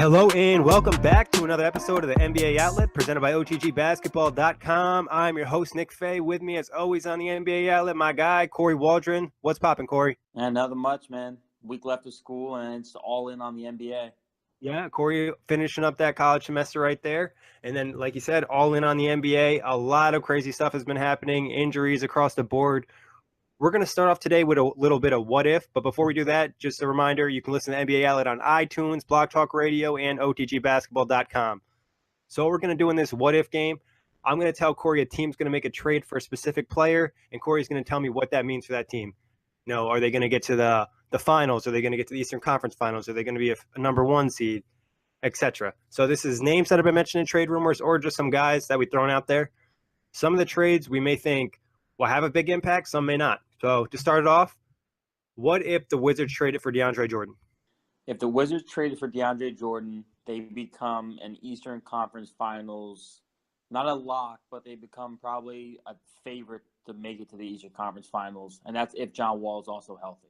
Hello and welcome back to another episode of the NBA Outlet presented by OTGBasketball.com. I'm your host, Nick Fay. With me, as always, on the NBA Outlet, my guy, Kory Waldron. What's poppin', Kory? And nothing much, man. Week left of school, and it's all in on the NBA. Yeah, Kory finishing up that college semester right there. And then, like you said, all in on the NBA. A lot of crazy stuff has been happening, injuries across the board. We're going to start off today with a little bit of what if, but before we do that, just a reminder, you can listen to NBA Outlet on iTunes, Blog Talk Radio, and OTGBasketball.com. So we're going to do in this what if game. I'm going to tell Kory a team's going to make a trade for a specific player, and Kory's going to tell me what that means for that team. You know, are they going to get to the finals? Are they going to get to the Eastern Conference Finals? Are they going to be a number one seed, etc.? So this is names that have been mentioned in trade rumors or just some guys that we've thrown out there. Some of the trades we may think will have a big impact, some may not. So to start it off, what if the Wizards traded for DeAndre Jordan? If the Wizards traded for DeAndre Jordan, they become an Eastern Conference Finals, not a lock, but they become probably a favorite to make it to the Eastern Conference Finals, and that's if John Wall is also healthy.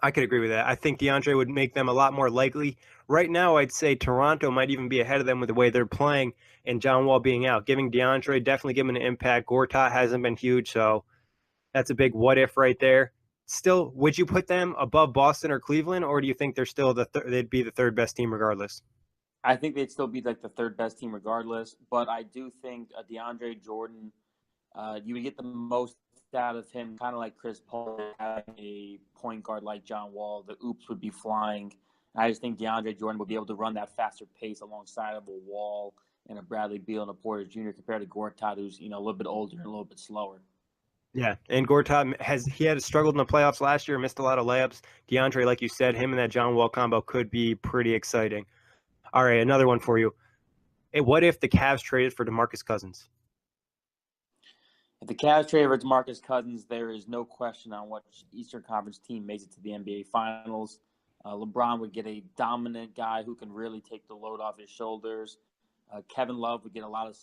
I could agree with that. I think DeAndre would make them a lot more likely. Right now, I'd say Toronto might even be ahead of them with the way they're playing and John Wall being out. Giving DeAndre, definitely giving an impact. Gortat hasn't been huge, so that's a big what if right there. Still, would you put them above Boston or Cleveland, or do you think they're still they'd be the third best team regardless? I think they'd still be like the third best team regardless, but I do think DeAndre Jordan, you would get the most out of him, kind of like Chris Paul, having a point guard like John Wall. The oops would be flying. I just think DeAndre Jordan would be able to run that faster pace alongside of a Wall and a Bradley Beal and a Porter Jr. compared to Gortat, who's a little bit older and a little bit slower. Yeah, and Gortat had struggled in the playoffs last year, missed a lot of layups. DeAndre, like you said, him and that John Wall combo could be pretty exciting. All right, another one for you. Hey, what if the Cavs traded for DeMarcus Cousins? If the Cavs trade for DeMarcus Cousins, there is no question on which Eastern Conference team makes it to the NBA Finals. LeBron would get a dominant guy who can really take the load off his shoulders. Kevin Love would get a lot of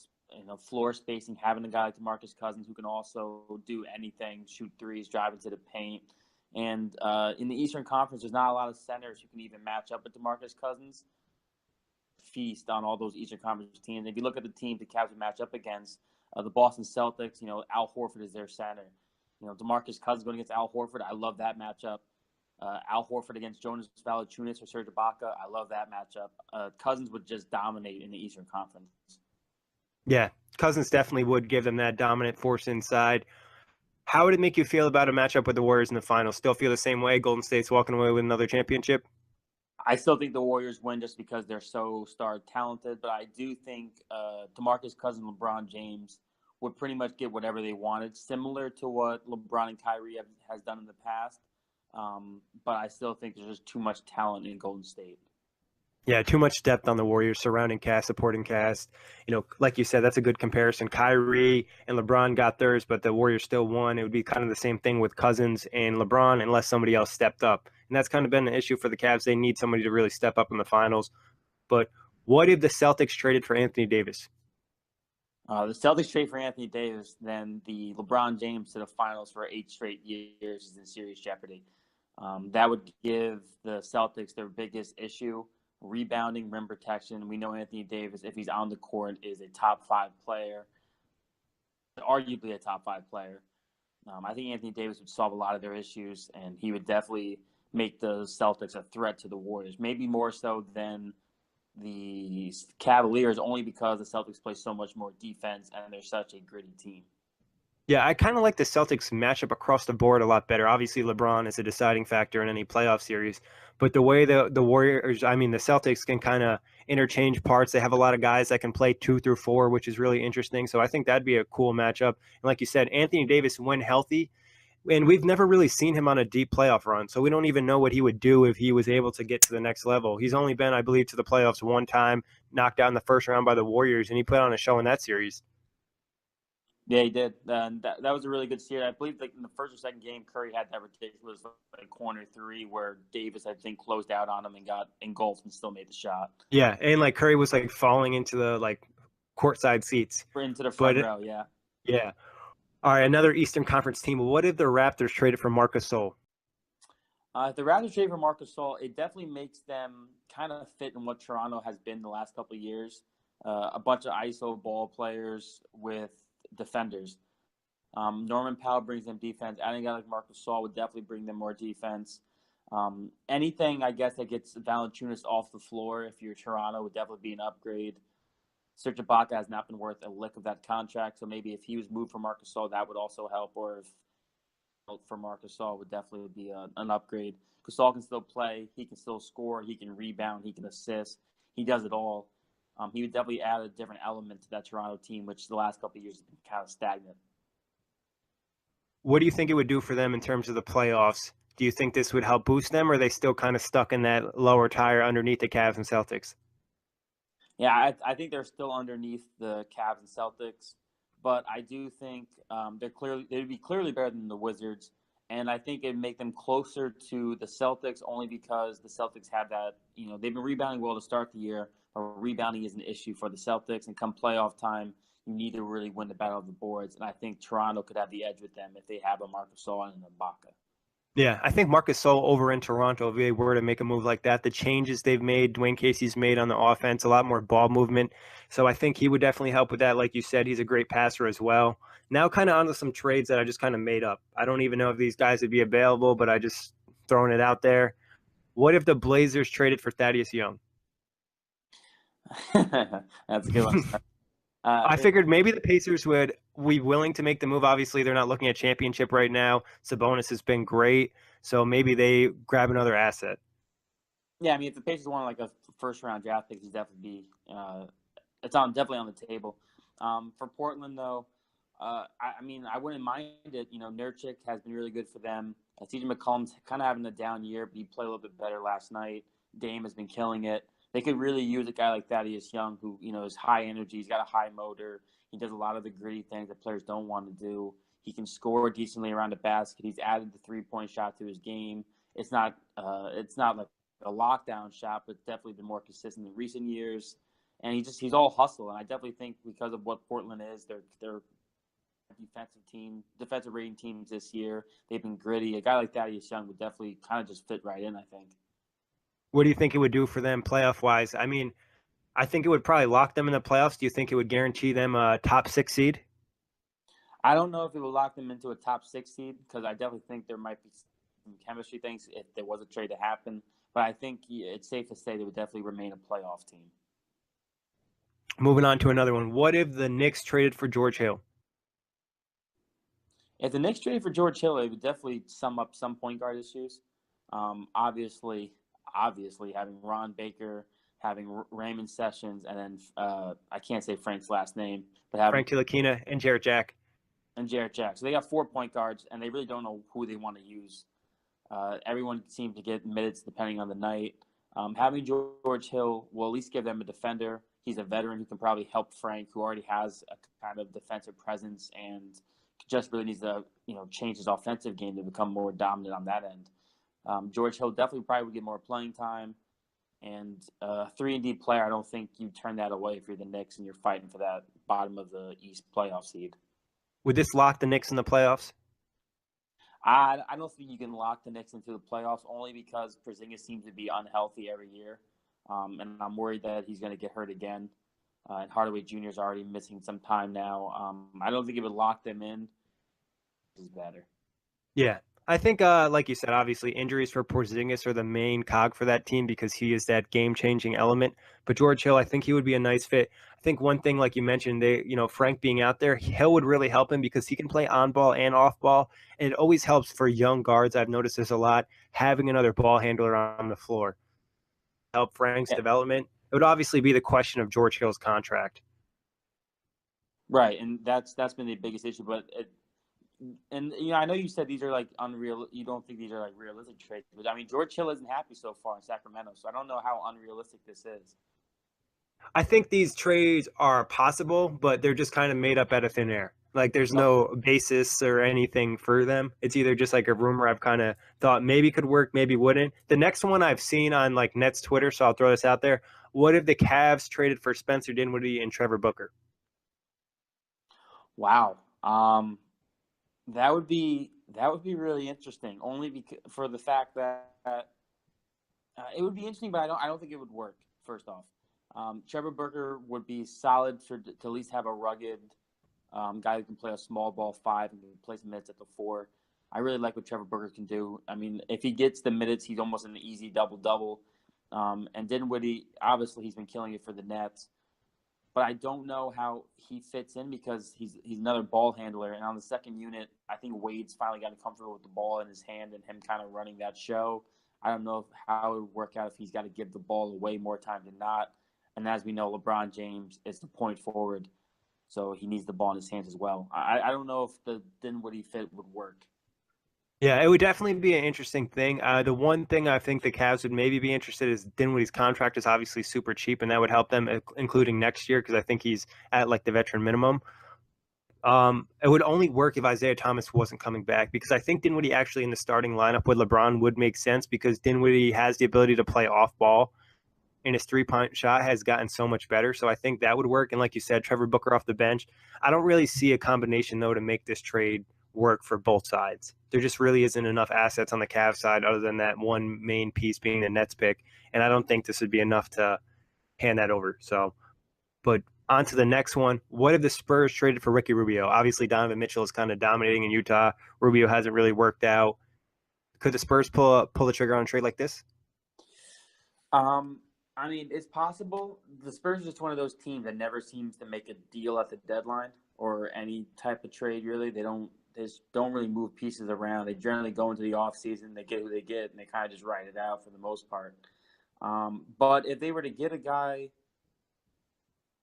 floor spacing, having a guy like DeMarcus Cousins who can also do anything, shoot threes, drive into the paint. And in the Eastern Conference, there's not a lot of centers who can even match up with DeMarcus Cousins. Feast on all those Eastern Conference teams. If you look at the teams the Cavs would match up against, the Boston Celtics, Al Horford is their center. DeMarcus Cousins going against Al Horford, I love that matchup. Al Horford against Jonas Valanciunas or Serge Ibaka, I love that matchup. Cousins would just dominate in the Eastern Conference. Yeah, Cousins definitely would give them that dominant force inside. How would it make you feel about a matchup with the Warriors in the finals? Still feel the same way? Golden State's walking away with another championship? I still think the Warriors win just because they're so star talented, but I do think DeMarcus Cousins and LeBron James would pretty much get whatever they wanted, similar to what LeBron and Kyrie has done in the past. But I still think there's just too much talent in Golden State. Yeah, too much depth on the Warriors, surrounding cast, supporting cast. Like you said, that's a good comparison. Kyrie and LeBron got theirs, but the Warriors still won. It would be kind of the same thing with Cousins and LeBron unless somebody else stepped up. And that's kind of been an issue for the Cavs. They need somebody to really step up in the finals. But what if the Celtics traded for Anthony Davis? The Celtics trade for Anthony Davis, then the LeBron James to the finals for 8 straight years is in serious jeopardy. That would give the Celtics their biggest issue. Rebounding, rim protection. We know Anthony Davis, if he's on the court, is a top 5 player, arguably a top 5 player. I think Anthony Davis would solve a lot of their issues, and he would definitely make the Celtics a threat to the Warriors, maybe more so than the Cavaliers, only because the Celtics play so much more defense and they're such a gritty team. Yeah, I kind of like the Celtics matchup across the board a lot better. Obviously, LeBron is a deciding factor in any playoff series, but the way the Celtics can kind of interchange parts. They have a lot of guys that can play 2 through 4, which is really interesting. So I think that'd be a cool matchup. And like you said, Anthony Davis, when healthy, and we've never really seen him on a deep playoff run, so we don't even know what he would do if he was able to get to the next level. He's only been, I believe, to the playoffs one time, knocked out in the first round by the Warriors, and he put on a show in that series. Yeah, he did. That was a really good series. I believe in the first or second game, Curry had that ridiculous corner 3 where Davis, I think, closed out on him and got engulfed and still made the shot. Yeah, and Curry was falling into the courtside seats. Into the front row, yeah. Yeah. All right, another Eastern Conference team. What if the Raptors traded for Marc Gasol? If the Raptors trade for Marc Gasol, it definitely makes them kind of fit in what Toronto has been the last couple of years. A bunch of ISO ball players with defenders. Norman Powell brings them defense. Adding a guy like Marc Gasol would definitely bring them more defense. Anything, I guess, that gets Valanciunas off the floor, if you're Toronto, would definitely be an upgrade. Serge Ibaka has not been worth a lick of that contract, so maybe if he was moved for Marc Gasol, that would also help, or if for Marc Gasol would definitely be an upgrade. Gasol can still play. He can still score. He can rebound. He can assist. He does it all. He would definitely add a different element to that Toronto team, which the last couple of years has been kind of stagnant. What do you think it would do for them in terms of the playoffs? Do you think this would help boost them, or are they still kind of stuck in that lower tier underneath the Cavs and Celtics? Yeah, I think they're still underneath the Cavs and Celtics, but I do think they'd be clearly better than the Wizards, and I think it'd make them closer to the Celtics only because the Celtics have that, they've been rebounding well to start the year, but rebounding is an issue for the Celtics, and come playoff time, you need to really win the battle of the boards, and I think Toronto could have the edge with them if they have a Marc Gasol and an Ibaka. Yeah, I think Marc Gasol over in Toronto, if they were to make a move like that, the changes they've made, Dwayne Casey's made on the offense, a lot more ball movement. So I think he would definitely help with that. Like you said, he's a great passer as well. Now kind of onto some trades that I just kind of made up. I don't even know if these guys would be available, but I just throwing it out there. What if the Blazers traded for Thaddeus Young? That's a good one. I figured maybe the Pacers would be willing to make the move. Obviously, they're not looking at championship right now. Sabonis has been great, so maybe they grab another asset. Yeah, I mean, if the Pacers want like a first-round draft pick, it's definitely definitely on the table. For Portland, though, I mean, I wouldn't mind it. Nurkic has been really good for them. CJ McCollum's kind of having a down year, but he played a little bit better last night. Dame has been killing it. They could really use a guy like Thaddeus Young, who is high energy. He's got a high motor. He does a lot of the gritty things that players don't want to do. He can score decently around the basket. He's added the 3-point shot to his game. It's not like a lockdown shot, but definitely been more consistent in recent years. And he's all hustle. And I definitely think because of what Portland is, they're defensive rating teams this year. They've been gritty. A guy like Thaddeus Young would definitely kind of just fit right in, I think. What do you think it would do for them playoff-wise? I mean, I think it would probably lock them in the playoffs. Do you think it would guarantee them a top 6 seed? I don't know if it would lock them into a top 6 seed because I definitely think there might be some chemistry things if there was a trade to happen. But I think it's safe to say they would definitely remain a playoff team. Moving on to another one. What if the Knicks traded for George Hill? If the Knicks traded for George Hill, it would definitely sum up some point guard issues. Obviously, having Ron Baker, having Raymond Sessions, and then I can't say Frank's last name, but having Frank Ntilikina and Jarrett Jack. So they got 4 point guards, and they really don't know who they want to use. Everyone seems to get minutes depending on the night. Having George Hill will at least give them a defender. He's a veteran who can probably help Frank, who already has a kind of defensive presence and just really needs to change his offensive game to become more dominant on that end. George Hill definitely probably would get more playing time. And a 3-and-D player, I don't think you turn that away if you're the Knicks and you're fighting for that bottom of the East playoff seed. Would this lock the Knicks in the playoffs? I don't think you can lock the Knicks into the playoffs only because Porzingis seems to be unhealthy every year. And I'm worried that he's going to get hurt again. And Hardaway Jr. is already missing some time now. I don't think it would lock them in. This is better. Yeah. I think, like you said, obviously injuries for Porzingis are the main cog for that team because he is that game-changing element. But George Hill, I think he would be a nice fit. I think one thing, like you mentioned, Frank being out there, Hill would really help him because he can play on ball and off ball, and it always helps for young guards. I've noticed this a lot, having another ball handler on the floor help Frank's development. It would obviously be the question of George Hill's contract. Right, and that's been the biggest issue, but. I know you said these are like unreal. You don't think these are like realistic trades, but I mean, George Hill isn't happy so far in Sacramento, so I don't know how unrealistic this is. I think these trades are possible, but they're just kind of made up out of thin air. Like there's no basis or anything for them. It's either just like a rumor I've kind of thought maybe could work, maybe wouldn't. The next one I've seen on like Nets Twitter, so I'll throw this out there. What if the Cavs traded for Spencer Dinwiddie and Trevor Booker? Wow. That would be That would be really interesting. Only for the fact that it would be interesting, but I don't think it would work. First off, Trevor Booker would be solid to at least have a rugged guy who can play a small ball 5 and can play some minutes at the 4. I really like what Trevor Booker can do. I mean, if he gets the minutes, he's almost an easy double-double. And Dinwiddie, obviously, he's been killing it for the Nets. But I don't know how he fits in because he's another ball handler. And on the second unit, I think Wade's finally gotten comfortable with the ball in his hand and him kind of running that show. I don't know how it would work out if he's got to give the ball away more time than not. And as we know, LeBron James is the point forward, so he needs the ball in his hands as well. I don't know if the Dinwiddie fit would work. Yeah, it would definitely be an interesting thing. The one thing I think the Cavs would maybe be interested is Dinwiddie's contract is obviously super cheap, and that would help them, including next year, because I think he's at like the veteran minimum. It would only work if Isaiah Thomas wasn't coming back, because I think Dinwiddie actually in the starting lineup with LeBron would make sense because Dinwiddie has the ability to play off ball, and his 3-point shot has gotten so much better. So I think that would work. And like you said, Trevor Booker off the bench. I don't really see a combination, though, to make this trade work for both sides. There just really isn't enough assets on the Cavs side other than that one main piece being the Nets pick. And I don't think this would be enough to hand that over. So, but on to the next one. What if the Spurs traded for Ricky Rubio? Obviously, Donovan Mitchell is kind of dominating in Utah. Rubio hasn't really worked out. Could the Spurs pull the trigger on a trade like this? I mean, it's possible. The Spurs are just one of those teams that never seems to make a deal at the deadline or any type of trade, really. They just don't really move pieces around. They generally go into the offseason, they get who they get, and they kind of just ride it out for the most part. But if they were to get a guy –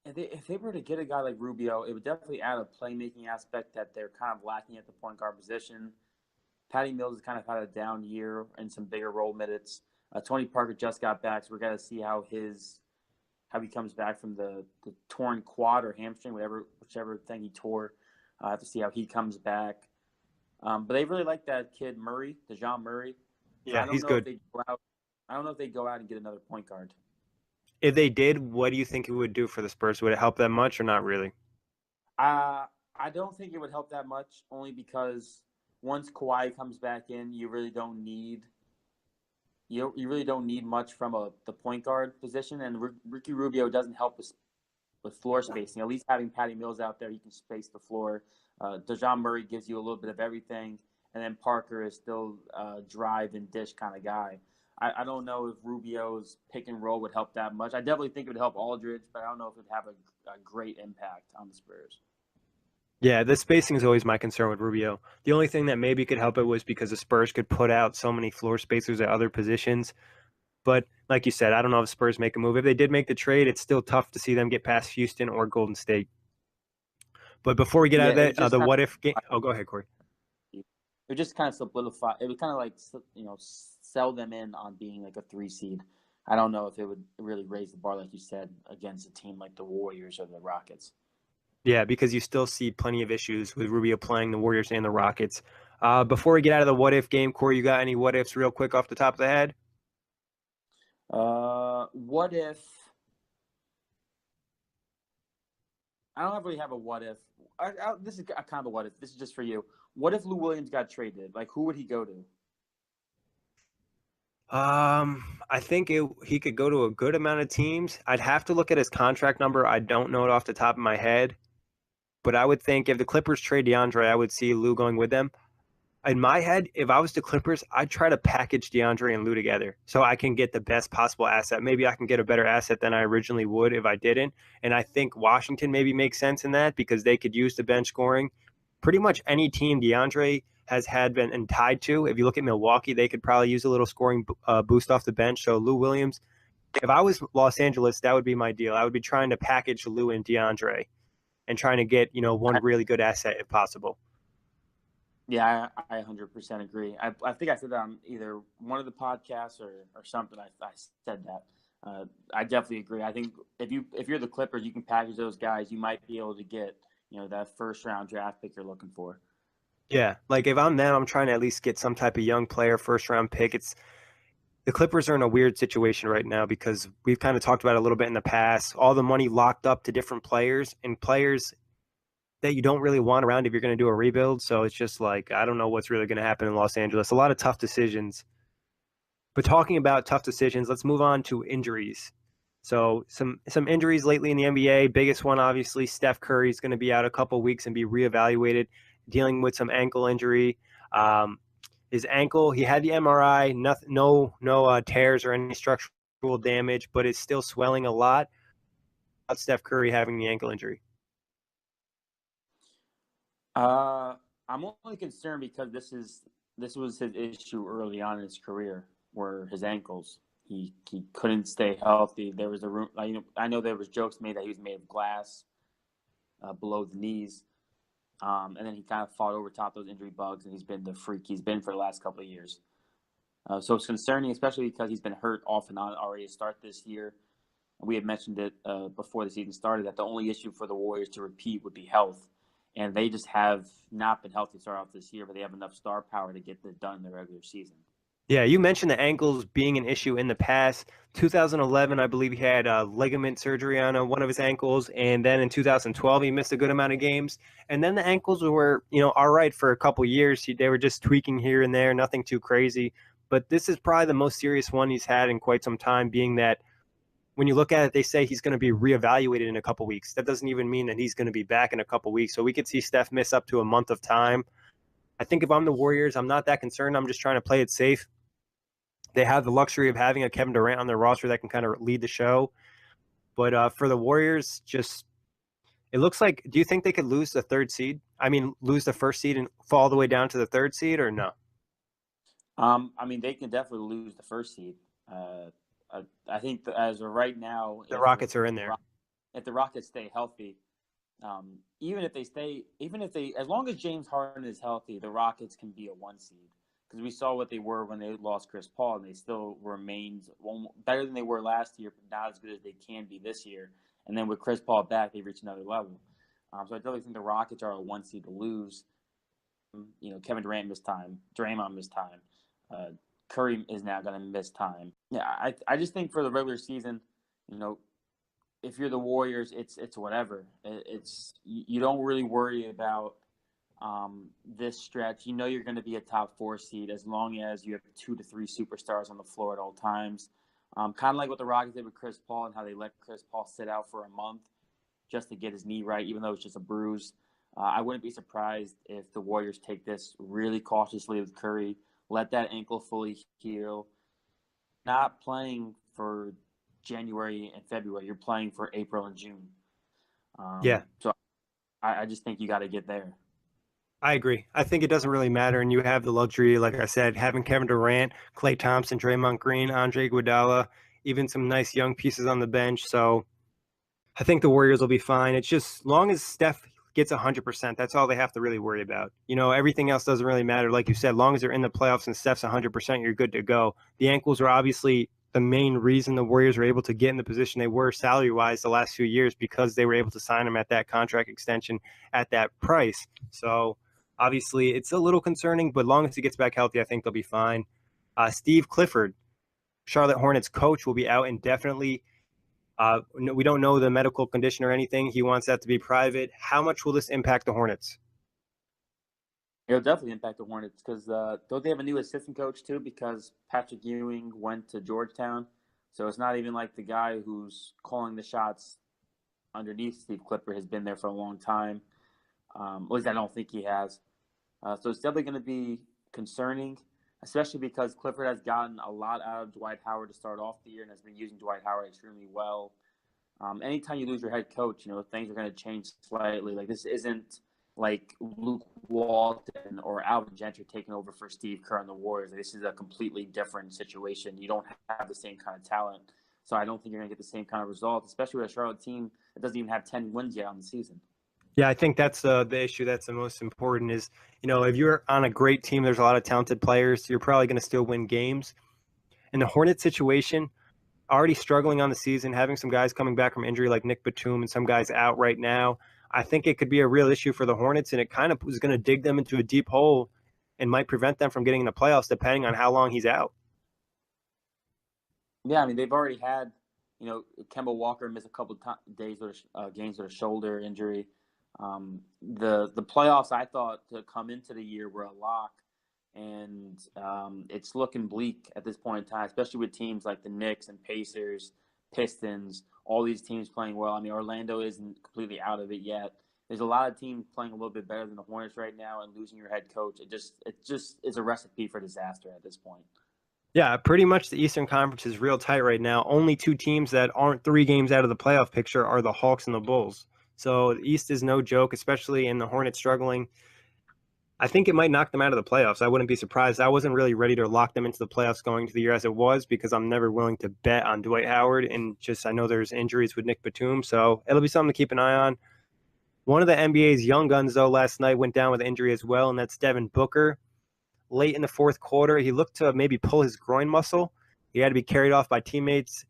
if they were to get a guy like Rubio, it would definitely add a playmaking aspect that they're kind of lacking at the point guard position. Patty Mills has kind of had a down year and some bigger role minutes. Tony Parker just got back, so we're going to see how he comes back from the torn quad or hamstring, whichever thing he tore. I have to see how he comes back. But they really like that kid Murray, DeJounte Murray. So Yeah, he's good. I don't know if they go out and get another point guard. If they did, what do you think it would do for the Spurs? Would it help them much or not really? I don't think it would help that much, only because once Kawhi comes back in, you really don't need much from the point guard position, and Ricky Rubio doesn't help with floor spacing. At least having Patty Mills out there, he can space the floor. DeJounte Murray gives you a little bit of everything, and then Parker is still drive and dish kind of guy. I don't know if Rubio's pick and roll would help that much. I definitely think it would help Aldridge, but I don't know if it would have a great impact on the Spurs. Yeah, the spacing is always my concern with Rubio. The only thing that maybe could help it was because the Spurs could put out so many floor spacers at other positions. But like you said, I don't know if Spurs make a move. If they did make the trade, it's still tough to see them get past Houston or Golden State. But before we get out of that, the what if game. Oh, go ahead, Kory. It would just kind of solidify. It would kind of like sell them in on being like a 3 seed. I don't know if it would really raise the bar, like you said, against a team like the Warriors or the Rockets. Yeah, because you still see plenty of issues with Rubio playing the Warriors and the Rockets. Before we get out of the what if game, Kory, you got any what ifs real quick off the top of the head? What if? I don't really have a what if. This is kind of a what if. This is just for you. What if Lou Williams got traded? Like, who would he go to? I think he could go to a good amount of teams. I'd have to look at his contract number. I don't know it off the top of my head. But I would think if the Clippers trade DeAndre, I would see Lou going with them. In my head, if I was the Clippers, I'd try to package DeAndre and Lou together so I can get the best possible asset. Maybe I can get a better asset than I originally would if I didn't. And I think Washington maybe makes sense in that because they could use the bench scoring. Pretty much any team DeAndre has been and tied to. If you look at Milwaukee, they could probably use a little scoring boost off the bench. So Lou Williams, if I was Los Angeles, that would be my deal. I would be trying to package Lou and DeAndre and trying to get, one really good asset if possible. Yeah, I 100% agree. I think I said that on either one of the podcasts or something. I said that. I definitely agree. I think if you're the Clippers, you can package those guys. You might be able to get that first round draft pick you're looking for. Yeah, like if I'm them, I'm trying to at least get some type of young player, first round pick. The Clippers are in a weird situation right now because we've kind of talked about it a little bit in the past. All the money locked up to different players, and players that you don't really want around if you're going to do a rebuild. So it's just like, I don't know what's really going to happen in Los Angeles. A lot of tough decisions. But talking about tough decisions, let's move on to injuries. So some injuries lately in the NBA. Biggest one, obviously, Steph Curry is going to be out a couple weeks and be reevaluated, dealing with some ankle injury. His ankle, he had the MRI, no tears or any structural damage, but it's still swelling a lot. About Steph Curry having the ankle injury. I'm only concerned because this was his issue early on in his career, were his ankles. He couldn't stay healthy. There was I know there was jokes made that he was made of glass below the knees, and then he kind of fought over top those injury bugs, and he's been the freak he's been for the last couple of years. So it's concerning, especially because he's been hurt off and on already to start this year. We had mentioned it before the season started that the only issue for the Warriors to repeat would be health. And they just have not been healthy to start off this year, but they have enough star power to get this done in the regular season. Yeah, you mentioned the ankles being an issue in the past. 2011, I believe he had ligament surgery on one of his ankles, and then in 2012 he missed a good amount of games. And then the ankles were, all right for a couple years. They were just tweaking here and there, nothing too crazy. But this is probably the most serious one he's had in quite some time, being that when you look at it, they say he's going to be reevaluated in a couple weeks. That doesn't even mean that he's going to be back in a couple weeks. So we could see Steph miss up to a month of time. I think if I'm the Warriors, I'm not that concerned. I'm just trying to play it safe. They have the luxury of having a Kevin Durant on their roster that can kind of lead the show. But for the Warriors, it looks like, do you think they could lose the third seed? I mean, lose the first seed and fall all the way down to the third seed, or no? They can definitely lose the first seed. I think as of right now, The Rockets are in there. If the Rockets stay healthy, as long as James Harden is healthy, the Rockets can be a 1 seed. Because we saw what they were when they lost Chris Paul, and they still remained better than they were last year, but not as good as they can be this year. And then with Chris Paul back, they reached another level. So I definitely think the Rockets are a 1 seed to lose. Kevin Durant missed time, Draymond missed time, Curry is now going to miss time. Yeah, I just think for the regular season, if you're the Warriors, it's whatever. You don't really worry about this stretch. You're going to be a top 4 seed as long as you have 2 to 3 superstars on the floor at all times. Kind of like what the Rockets did with Chris Paul and how they let Chris Paul sit out for a month just to get his knee right, even though it's just a bruise. I wouldn't be surprised if the Warriors take this really cautiously with Curry, let that ankle fully heal. Not playing for January and February. You're playing for April and June. So I just think you got to get there. I agree. I think it doesn't really matter, and you have the luxury, like I said, having Kevin Durant, Klay Thompson, Draymond Green, Andre Iguodala, even some nice young pieces on the bench. So I think the Warriors will be fine. It's just long as Steph gets 100%, that's all they have to really worry about. Everything else doesn't really matter. Like you said, long as they're in the playoffs and Steph's 100%, you're good to go. The ankles are obviously the main reason the Warriors were able to get in the position they were salary-wise the last few years, because they were able to sign him at that contract extension at that price. So obviously it's a little concerning, but long as he gets back healthy, I think they'll be fine. Steve Clifford, Charlotte Hornets coach, will be out indefinitely. We don't know the medical condition or anything. He wants that to be private. How much will this impact the Hornets? It'll definitely impact the Hornets because don't they have a new assistant coach too? Because Patrick Ewing went to Georgetown, so it's not even like the guy who's calling the shots underneath Steve Clifford has been there for a long time. At least I don't think he has. So it's definitely going to be concerning, especially because Clifford has gotten a lot out of Dwight Howard to start off the year and has been using Dwight Howard extremely well. Anytime you lose your head coach, things are going to change slightly. Like, this isn't like Luke Walton or Alvin Gentry taking over for Steve Kerr and the Warriors. This is a completely different situation. You don't have the same kind of talent. So I don't think you're going to get the same kind of result, especially with a Charlotte team that doesn't even have 10 wins yet on the season. Yeah, I think that's the issue that's the most important is, if you're on a great team, there's a lot of talented players, you're probably going to still win games. In the Hornets situation, already struggling on the season, having some guys coming back from injury like Nick Batum and some guys out right now, I think it could be a real issue for the Hornets, and it kind of was going to dig them into a deep hole and might prevent them from getting in the playoffs depending on how long he's out. Yeah, they've already had, Kemba Walker miss a couple days with games with a shoulder injury. The playoffs I thought to come into the year were a lock, and it's looking bleak at this point in time, especially with teams like the Knicks and Pacers, Pistons, all these teams playing well. I mean, Orlando isn't completely out of it yet. There's a lot of teams playing a little bit better than the Hornets right now, and losing your head coach, it just is a recipe for disaster at this point. Yeah, pretty much the Eastern Conference is real tight right now. Only two teams that aren't 3 games out of the playoff picture are the Hawks and the Bulls. So the East is no joke, especially in the Hornets struggling. I think it might knock them out of the playoffs. I wouldn't be surprised. I wasn't really ready to lock them into the playoffs going into the year as it was because I'm never willing to bet on Dwight Howard. And just I know there's injuries with Nick Batum. So it'll be something to keep an eye on. One of the NBA's young guns, though, last night went down with injury as well, and that's Devin Booker. Late in the fourth quarter, he looked to maybe pull his groin muscle. He had to be carried off by teammates.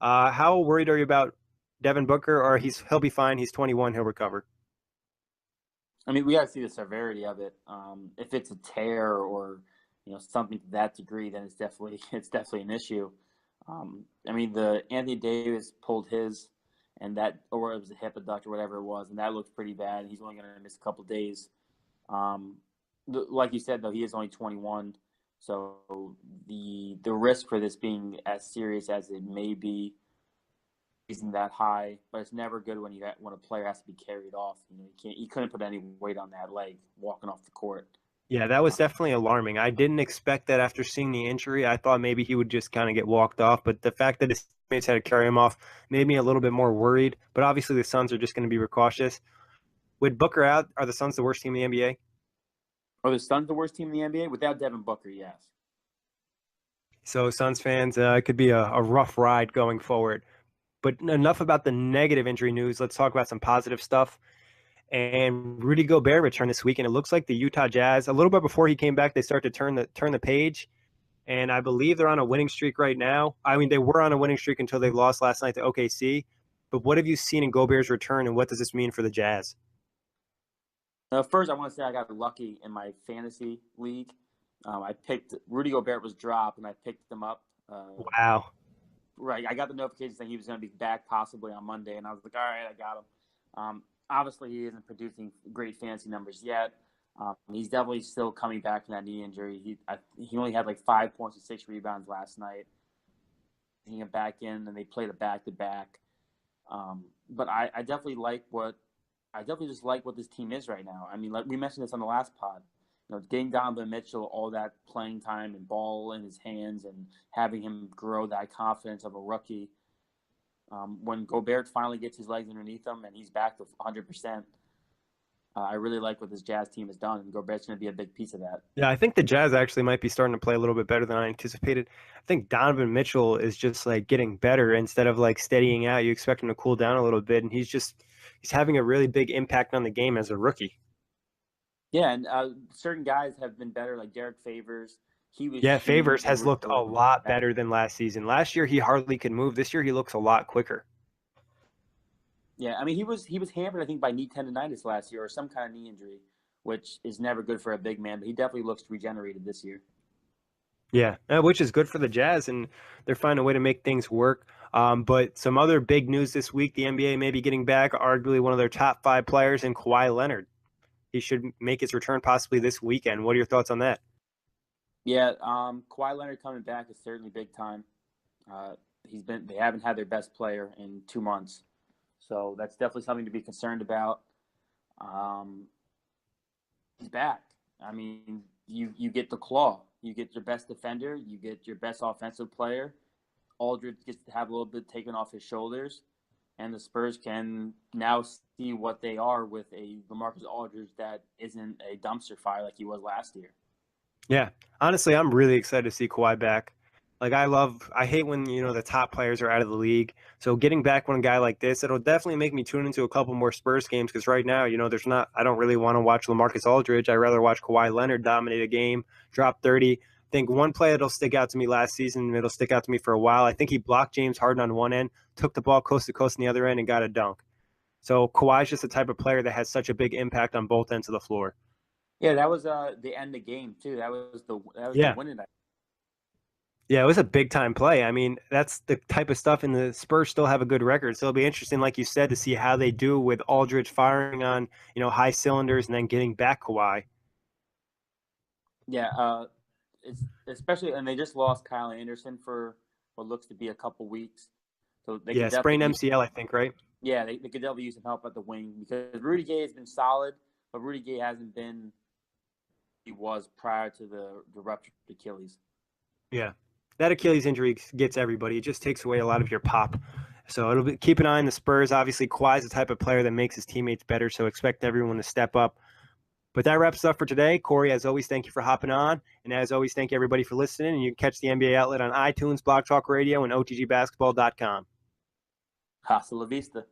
How worried are you about Devin Booker? Or he'll be fine. He's 21. He'll recover. I mean, we got to see the severity of it. If it's a tear or something to that degree, then it's definitely an issue. I mean, the Anthony Davis pulled his, and that, or it was a hip abductor, whatever it was, and that looks pretty bad. He's only going to miss a couple days. Like you said, though, he is only 21, so the risk for this being as serious as it may be isn't that high. But it's never good when a player has to be carried off. You couldn't put any weight on that leg walking off the court. Yeah, that was definitely alarming. I didn't expect that after seeing the injury. I thought maybe he would just kind of get walked off, but the fact that his teammates had to carry him off made me a little bit more worried. But obviously, the Suns are just going to be cautious. With Booker out, are the Suns the worst team in the NBA? Are the Suns the worst team in the NBA? Without Devin Booker, yes. So, Suns fans, it could be a rough ride going forward. But enough about the negative injury news. Let's talk about some positive stuff. And Rudy Gobert returned this week, and it looks like the Utah Jazz, a little bit before he came back, they started to turn the page. And I believe they're on a winning streak right now. I mean, they were on a winning streak until they lost last night to OKC. But what have you seen in Gobert's return, and what does this mean for the Jazz? First, I want to say I got lucky in my fantasy league. I picked Rudy Gobert was dropped, and I picked him up. Wow. Right. I got the notification saying he was going to be back possibly on Monday, and I was like, all right, I got him. Obviously, he isn't producing great fantasy numbers yet. He's definitely still coming back from that knee injury. He only had like 5 points and 6 rebounds last night. He got back in, and they played a back-to-back. But I definitely just like what this team is right now. I mean, like we mentioned this on the last pod. Getting Donovan Mitchell all that playing time and ball in his hands and having him grow that confidence of a rookie. When Gobert finally gets his legs underneath him and he's back to 100%, I really like what this Jazz team has done, and Gobert's going to be a big piece of that. Yeah, I think the Jazz actually might be starting to play a little bit better than I anticipated. I think Donovan Mitchell is just like getting better instead of like steadying out. You expect him to cool down a little bit, and he's having a really big impact on the game as a rookie. Yeah, and certain guys have been better, like Derek Favors. Favors has looked a lot better than last season. Last year, he hardly could move. This year, he looks a lot quicker. Yeah, I mean, he was hampered, I think, by knee tendonitis last year or some kind of knee injury, which is never good for a big man, but he definitely looks regenerated this year. Yeah, which is good for the Jazz, and they're finding a way to make things work. But some other big news this week, the NBA may be getting back arguably one of their top 5 players in Kawhi Leonard. He should make his return possibly this weekend. What are your thoughts on that? Yeah, Kawhi Leonard coming back is certainly big time. They haven't had their best player in 2 months, so that's definitely something to be concerned about. He's back. I mean, you get the claw, you get your best defender, you get your best offensive player. Aldridge gets to have a little bit taken off his shoulders. And the Spurs can now see what they are with a LaMarcus Aldridge that isn't a dumpster fire like he was last year. Yeah, honestly, I'm really excited to see Kawhi back. Like I hate when the top players are out of the league. So getting back one guy like this, it'll definitely make me tune into a couple more Spurs games because right now, I don't really want to watch LaMarcus Aldridge. I'd rather watch Kawhi Leonard dominate a game, drop 30. I think one play that'll stick out to me last season, it'll stick out to me for a while. I think he blocked James Harden on one end, took the ball coast to coast on the other end, and got a dunk. So Kawhi's just the type of player that has such a big impact on both ends of the floor. Yeah, that was the end of the game too. That was the winning night. Yeah, it was a big time play. I mean, that's the type of stuff, and the Spurs still have a good record. So it'll be interesting, like you said, to see how they do with Aldridge firing on, high cylinders and then getting back Kawhi. Yeah, it's especially, and they just lost Kyle Anderson for what looks to be a couple weeks, so they Yeah, could sprained definitely use. MCL, I think, right? Yeah, they could definitely use some help at the wing because Rudy Gay has been solid, but Rudy Gay hasn't been he was prior to the ruptured Achilles. Yeah. That Achilles injury gets everybody. It just takes away a lot of your pop. So keep an eye on the Spurs. Obviously, Kawhi's the type of player that makes his teammates better, so expect everyone to step up. But that wraps up for today. Kory, as always, thank you for hopping on. And as always, thank you everybody for listening. And you can catch the NBA Outlet on iTunes, Blog Talk Radio, and OTGBasketball.com. Hasta la vista.